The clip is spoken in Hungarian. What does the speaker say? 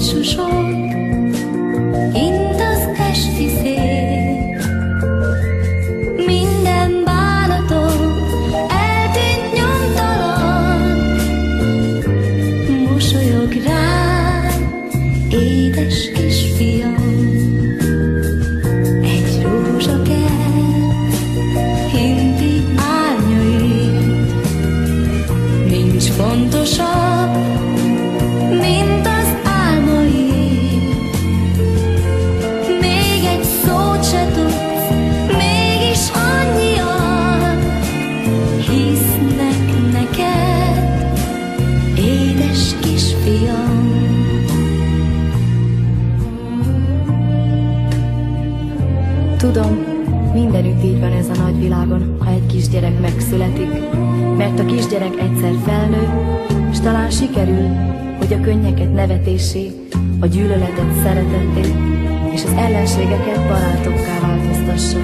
búcsúsod,int az esti szél. Minden bánatom eltűnt nyomtalan, mosolyog rám, édes kisfiam. Egy rózsakert hinti árnyait, nincs fontosabb, mint az álmaid. Még egy szót se tudsz, mégis annyian hisznek neked, édes kisfiam. Tudom, mindenütt így van ez a nagy világon, ha egy kisgyerek megszületik, mert a kisgyerek egyszer felnő, s talán sikerül, hogy a könnyeket nevetésé, a gyűlöletet szeretetté, és az ellenségeket barátokká változtassa.